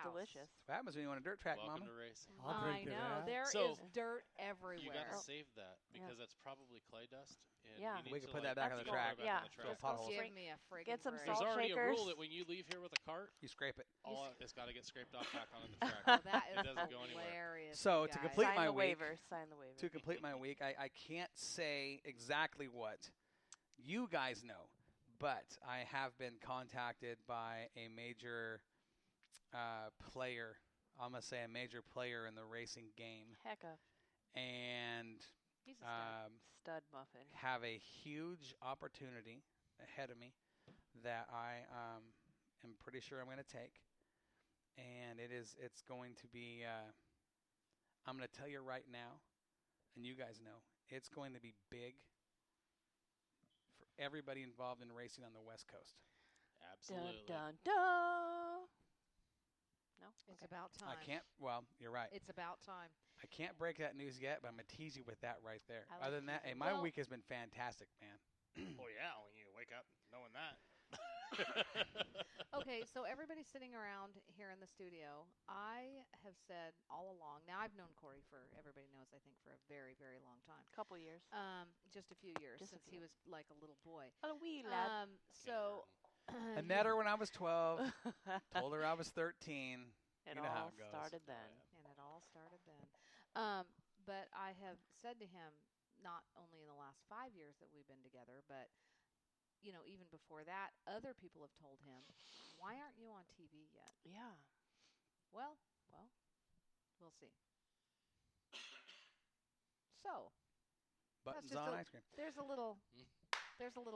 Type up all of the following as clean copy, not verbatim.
house. delicious. That's what happens when you want a dirt track, Welcome Mama. to racing. I know. There So, is dirt everywhere. You got to save that because that's probably clay dust. And Yeah. you need We to can put that back on the track. Back Yeah. on the track. Just potholes. Give me a friggin' Get some break. There's salt already shakers. a rule that when you leave here with a cart, You scrape it. it's got to get scraped off back onto the track. Oh, that is it doesn't go anywhere. hilarious. So you to guys. complete Sign my the week, waiver. Sign the waiver. to complete my week, I can't say exactly what you guys know, but I have been contacted by a major player. I'm going to say a major player in the racing game. Heck of. And He's a stud muffin. have a huge opportunity ahead of me that I am pretty sure I'm going to take. And it's going to be, I'm going to tell you right now, and you guys know, it's going to be big for everybody involved in racing on the West Coast. Absolutely. Dun, dun, dun. No? It's about time. You're right. It's about time. I can't break that news yet, but I'm going to tease you with that right there. I like Other than that, hey, my week has been fantastic, man. Oh, yeah, when you wake up knowing that. Okay, so everybody's sitting around here in the studio. I have said all along, now I've known Corey everybody knows, I think, for a very, very long time. Couple years. Just a few years since he was like a little boy. A wee lad. I met her when I was 12, told her I was 13. It you know how all it goes. started then. And it all started then. But I have said to him, not only in the last 5 years that we've been together, but even before that, other people have told him, why aren't you on TV yet? Yeah. Well, we'll see. So, Buttons on ice cream. there's a little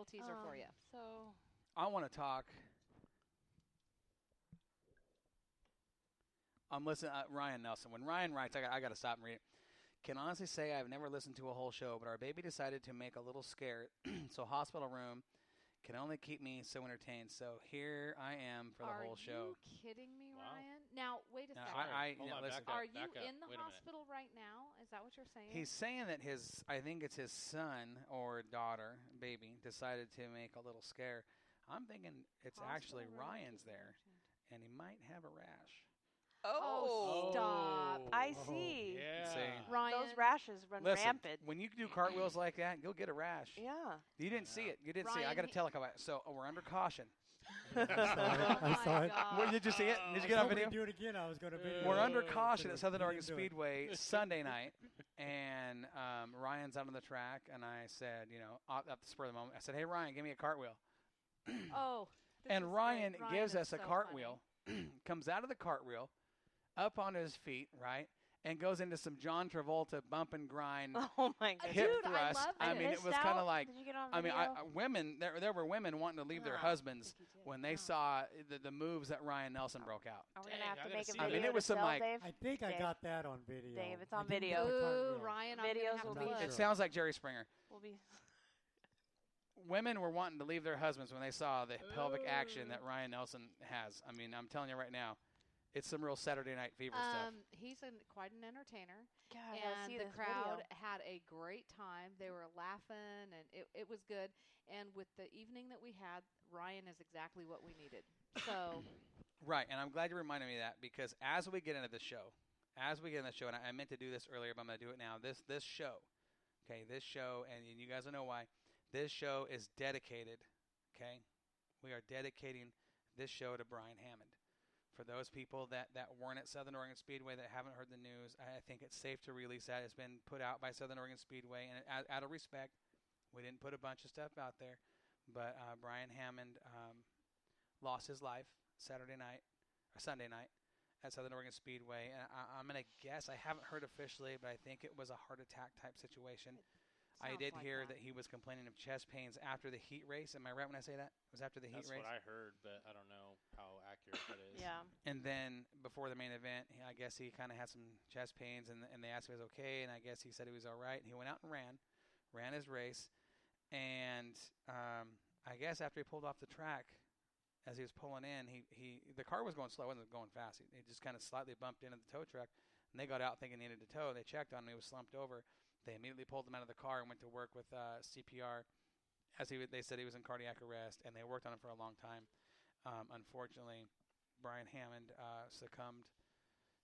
teaser for you. So, I want to talk. I'm listening Ryan Nelson. When Ryan writes, I got to stop and read it. Can honestly say I've never listened to a whole show, but our baby decided to make a little scare, so hospital room can only keep me so entertained. So here I am for the whole show. Are you kidding me, Ryan? Now, wait a second. Listen. Are you in the hospital right now? Is that what you're saying? He's saying that I think it's his son or daughter, baby, decided to make a little scare. I'm thinking it's actually Ryan's there, and he might have a rash. Oh, stop. I see. Yeah. See? Ryan. Those rashes run rampant. When you do cartwheels like that, you'll get a rash. Yeah. You didn't see it. You didn't see it. Ryan, I got to tell it. So we're under caution. I saw it. What, did you see it? Did you get on video? Do it again. I was going to video. We're under caution at Southern Oregon Speedway Sunday night, and Ryan's out on the track, and I said, at the spur of the moment, I said, hey, Ryan, give me a cartwheel. Oh. And Ryan gives us a so cartwheel, comes out of the cartwheel, up on his feet, right, and goes into some John Travolta bump and grind Oh my God. hip Dude, thrust. I mean, it was Missed kind of out? like, Did you get on I mean, video? women. There were women wanting to leave their husbands when they saw the moves that Ryan Nelson broke out. Are we Dang, going to have I to gotta make a see video that. I mean, it was to some sell, like- Dave? I think I Dave. got that on video. Dave, it's I on didn't video. get the Ooh, cartwheel. Ryan, I'm Videos gonna have will to be- look. It sounds like Jerry Springer. We'll be. Women were wanting to leave their husbands when they saw the pelvic action that Ryan Nelson has. I mean, I'm telling you right now, it's some real Saturday Night Fever stuff. He's quite an entertainer. God, I gotta And see the this crowd video. had a great time. They were laughing, and it was good. And with the evening that we had, Ryan is exactly what we needed. So, Right, and I'm glad you reminded me of that because as we get into the show, and I meant to do this earlier, but I'm going to do it now. This show, and you guys will know why. This show is dedicated, okay? We are dedicating this show to Brian Hammond. For those people that weren't at Southern Oregon Speedway that haven't heard the news, I think it's safe to release that. It's been put out by Southern Oregon Speedway, and out of respect, we didn't put a bunch of stuff out there. But Brian Hammond lost his life Sunday night at Southern Oregon Speedway. And I'm going to guess, I haven't heard officially, but I think it was a heart attack type situation. I did hear that he was complaining of chest pains after the heat race. Am I right when I say that? It was after the heat race? That's what I heard, but I don't know how accurate that is. Yeah. And then before the main event, I guess he kind of had some chest pains, and they asked if he was okay, and I guess he said he was all right. And he went out and ran his race. And I guess after he pulled off the track, as he was pulling in, the car was going slow. It wasn't going fast. He just kind of slightly bumped into the tow truck, and they got out thinking he needed to tow. They checked on him. He was slumped over. They immediately pulled him out of the car and went to work with CPR. They said he was in cardiac arrest, and they worked on him for a long time. Unfortunately, Brian Hammond succumbed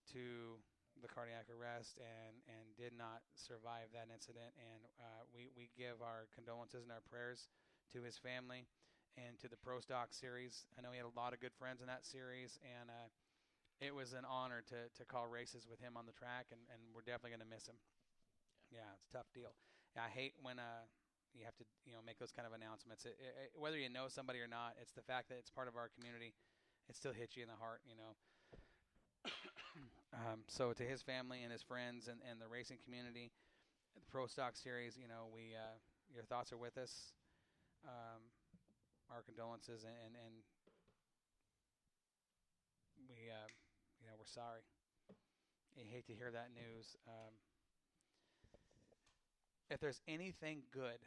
to the cardiac arrest and did not survive that incident. And we give our condolences and our prayers to his family and to the Pro Stock Series. I know he had a lot of good friends in that series, and it was an honor to call races with him on the track, and we're definitely going to miss him. Yeah, it's a tough deal. I hate when you have to make those kind of announcements. Whether you know somebody or not, it's the fact that it's part of our community. It still hits you in the heart, So to his family and his friends and the racing community, the Pro Stock Series, we your thoughts are with us. Our condolences, and we we're sorry. I hate to hear that news. If there's anything good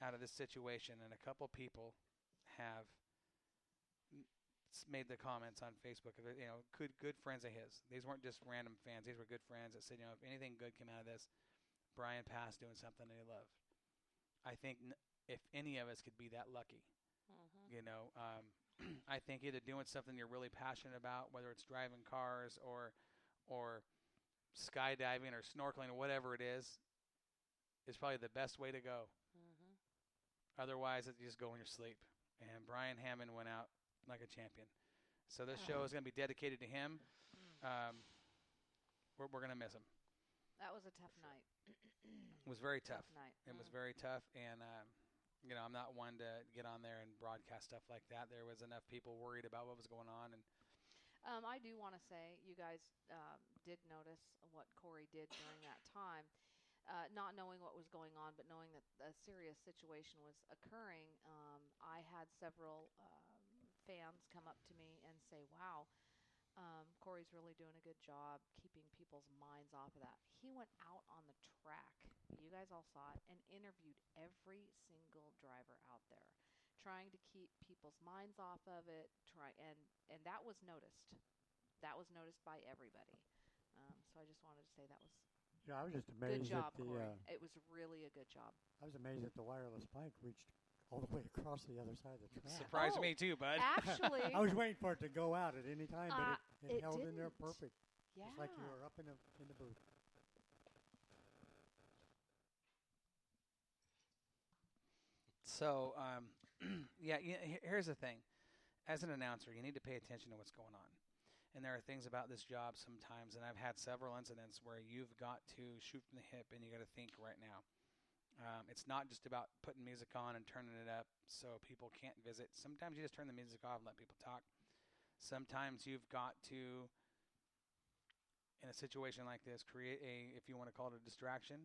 out of this situation, and a couple people have made the comments on Facebook, good friends of his. These weren't just random fans. These were good friends that said, if anything good came out of this, Brian passed doing something that he loved. I think if any of us could be that lucky, I think either doing something you're really passionate about, whether it's driving cars or skydiving or snorkeling or whatever it is probably the best way to go. Otherwise, you just go in your sleep. And Brian Hammond went out like a champion. So this show is going to be dedicated to him. We're going to miss him. That was a tough night. It was very tough. Night. It was very tough, and I'm not one to get on there and broadcast stuff like that. There was enough people worried about what was going on, and I do want to say you guys did notice what Corey did during that time. Not knowing what was going on, but knowing that a serious situation was occurring, I had several fans come up to me and say, wow, Corey's really doing a good job keeping people's minds off of that. He went out on the track, you guys all saw it, and interviewed every single driver out there, trying to keep people's minds off of it, and that was noticed. That was noticed by everybody. So I just wanted to say that was Yeah, I was just amazed good job, that Corey. It was really a good job. I was amazed that the wireless mic reached all the way across the other side of the track. surprised me too, bud. Actually, I was waiting for it to go out at any time, but it held in there didn't. perfect, Yeah. just like you were up in the booth. So, here's the thing. As an announcer, you need to pay attention to what's going on. And there are things about this job sometimes, and I've had several incidents where you've got to shoot from the hip and you got to think right now. It's not just about putting music on and turning it up so people can't visit. Sometimes you just turn the music off and let people talk. Sometimes you've got to, in a situation like this, create if you want to call it a distraction,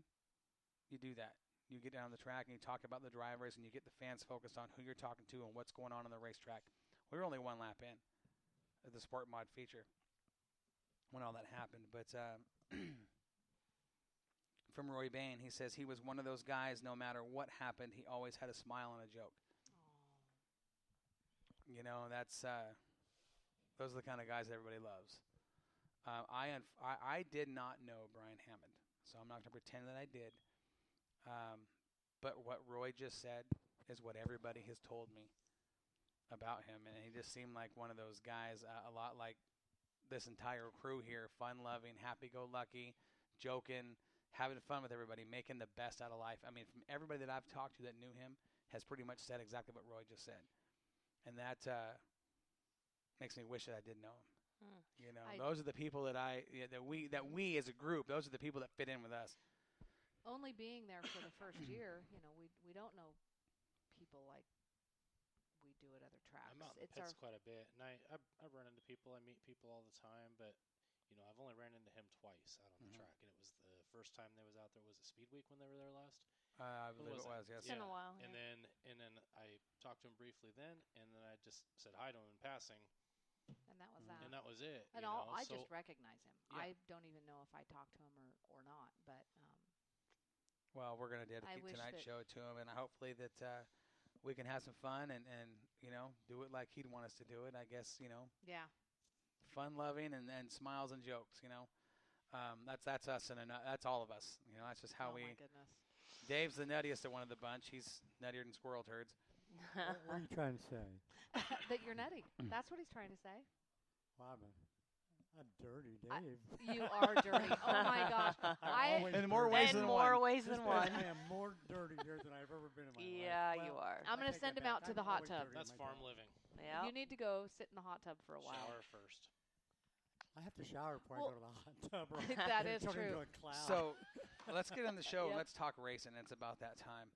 you do that. You get down the track and you talk about the drivers and you get the fans focused on who you're talking to and what's going on the racetrack. We were only one lap in the Sport Mod feature when all that happened. But from Roy Bain, he says he was one of those guys, no matter what happened, he always had a smile and a joke. That's those are the kind of guys that everybody loves. I did not know Brian Hammond, so I'm not going to pretend that I did. But what Roy just said is what everybody has told me about him, and he just seemed like one of those guys, a lot like this entire crew here, fun-loving, happy-go-lucky, joking, having fun with everybody, making the best out of life. I mean, from everybody that I've talked to that knew him has pretty much said exactly what Roy just said, and that makes me wish that I did know him. Those are the people that we as a group, those are the people that fit in with us. Only being there for the first year, we don't know people like we do at other tracks. I'm out in the pits quite a bit, and I run into people. I meet people all the time, but I've only ran into him twice out on the track, and it was the first time they was out there was at Speed Week when they were there last. I believe it was, yes. It's been a while. And then I talked to him briefly then, and then I just said hi to him in passing. And that was that. And that was it. And I just recognize him. Yeah. I don't even know if I talked to him or not, but well, we're going to dedicate tonight's show to him, and hopefully that we can have some fun and do it like he'd want us to do it. I guess, yeah, fun-loving and smiles and jokes, That's us, and that's all of us. That's just how oh we. My goodness. Dave's the nuttiest of one of the bunch. He's nuttier than squirrel turds. What are you trying to say? that you're nutty. That's what he's trying to say. Well, I'm a dirty Dave. You are dirty. Oh my gosh. I'm always In more dirty. ways In than more one. ways This than man, one. I am more dirty here than I've ever been in my life. Yeah, you Well, are. I'm I going to take send that him out back. to the I'm hot always tub. dirty That's in my farm job. living. Yeah. You need to go sit in the hot tub for a while. Shower first. I have to shower before I go to the hot tub. Or That I is turn true. Into a cloud. So let's get on the show and Yep. let's talk racing. It's about that time.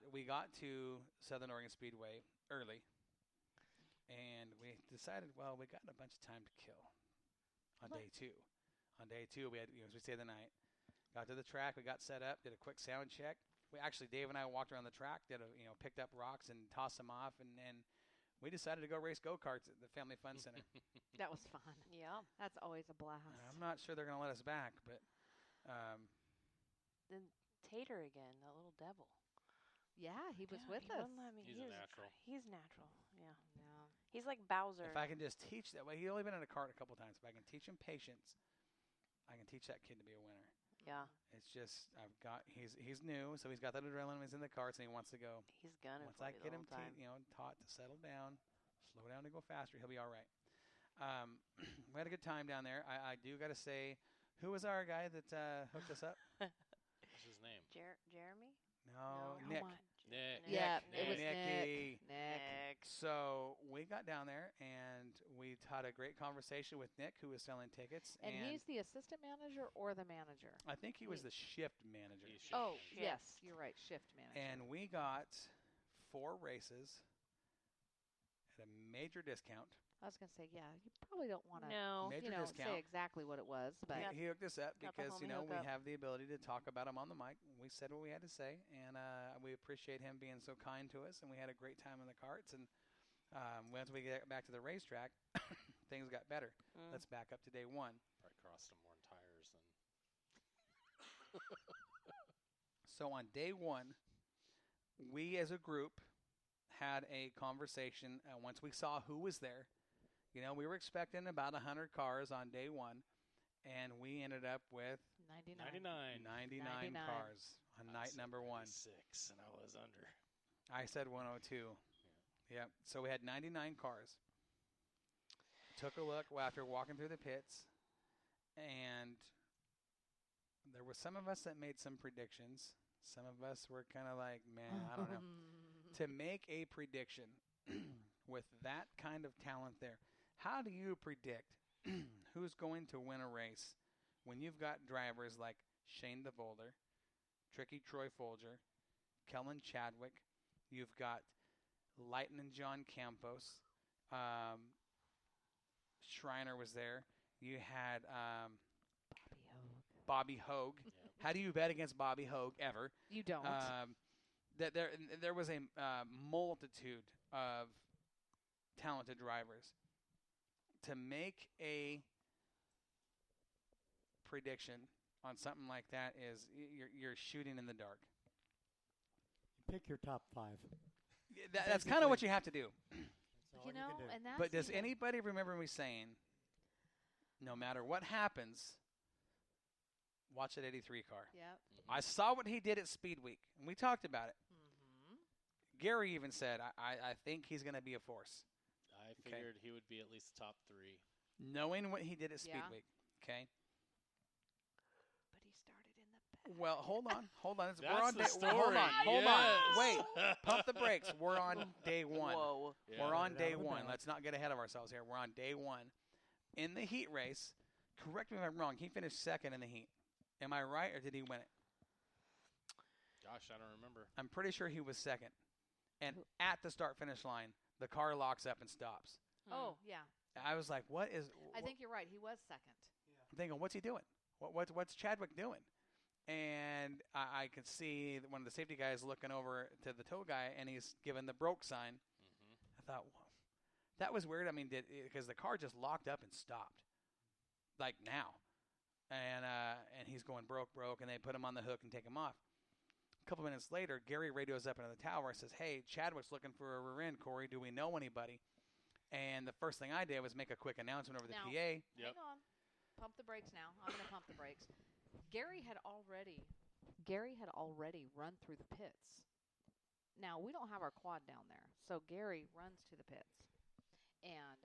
We got to Southern Oregon Speedway early, and we decided, well, we got a bunch of time to kill on day two. On day two, we had, as we stayed the night, got to the track, we got set up, did a quick sound check. Dave and I walked around the track, picked up rocks and tossed them off, and we decided to go race go-karts at the Family Fun Center. That was fun. Yeah. That's always a blast. I'm not sure they're going to let us back, but Then Tater again, that little devil. Yeah, he was Yeah, with he us. wouldn't let me. He's He a was natural. He's natural. Yeah. Yeah. He's like Bowser. if I can just teach that way, he's only been in a cart a couple times. If I can teach him patience, I can teach that kid to be a winner. Yeah. It's just he's new, so he's got that adrenaline. He's in the carts and he wants to go. He's gunning Once for I you get the him whole time. taught to settle down, slow down to go faster, he'll be all right. We had a good time down there. I do got to say, who was our guy that hooked us up? What's his name? Jeremy? No, Come Nick. on. Nick. Yeah, Nick. it was Nicky. Nick. So we got down there and we had a great conversation with Nick, who was selling tickets. And he's the assistant manager or the manager? I think he was the shift manager. He's shift Oh, manager. yes, you're right. Shift manager. And we got 4 races at a major discount. I was going to say, yeah, you probably don't want to No. Major say discount. exactly what it was, but He hooked us up Got the because, homie we hookup. have the ability to talk about him on the mic. We said what we had to say, and we appreciate him being so kind to us, and we had a great time in the carts. And once we get back to the racetrack, things got better. Mm. Let's back up to day 1. Probably crossed him more in tires than. So on day 1, we as a group had a conversation. Once we saw who was there, we were expecting about 100 cars on day 1, and we ended up with 99. 99 cars on night number 1. 6, and I was under. I said 102. Yep. So we had 99 cars. Took a look after walking through the pits, and there were some of us that made some predictions. Some of us were kind of like, man, I don't know. To make a prediction with that kind of talent there, how do you predict who's going to win a race when you've got drivers like Shane DeVolder, Tricky Troy Folger, Kellen Chadwick, you've got Lightning John Campos, Schreiner was there, you had Bobby Hogue. Yep. How do you bet against Bobby Hogue ever? You don't. There was a multitude of talented drivers. To make a prediction on something like that is you're shooting in the dark. Pick your top 5. That's kind of what you have to do. That's all you you know, can do. and that's But does even- anybody remember me saying, no matter what happens, watch that 83 car? Yep. I saw what he did at Speed Week, and we talked about it. Mm-hmm. Gary even said, I think he's going to be a force. I figured he would be at least top 3. Knowing what he did at Speed Yeah. Week, okay? But he started in the back. Well, hold on. That's We're on the day. story. Hold on. Yes. Wait. Pump the brakes. We're on day 1. Whoa. Yeah. We're on Get it day out of the 1. bag. Let's not get ahead of ourselves here. We're on day 1. In the heat race, correct me if I'm wrong, he finished second in the heat. Am I right, or did he win it? Gosh, I don't remember. I'm pretty sure he was second. And at the start-finish line, the car locks up and stops. Oh, yeah. I was like, what is... I think you're right. He was second. I'm thinking, what's he doing? What's Chadwick doing? And I could see that one of the safety guys looking over to the tow guy, and he's giving the broke sign. Mm-hmm. I thought, well, that was weird. I mean, because the car just locked up and stopped, like now, and he's going broke, and they put him on the hook and take him off. A couple minutes later, Gary radios up into the tower and says, "Hey, Chadwick's looking for a rear end. Corey, do we know anybody?" And the first thing I did was make a quick announcement over the Now- PA. Yep. Hang on. Pump the brakes now. I'm going to pump the brakes. Gary had already run through the pits. Now we don't have our quad down there, so Gary runs to the pits, and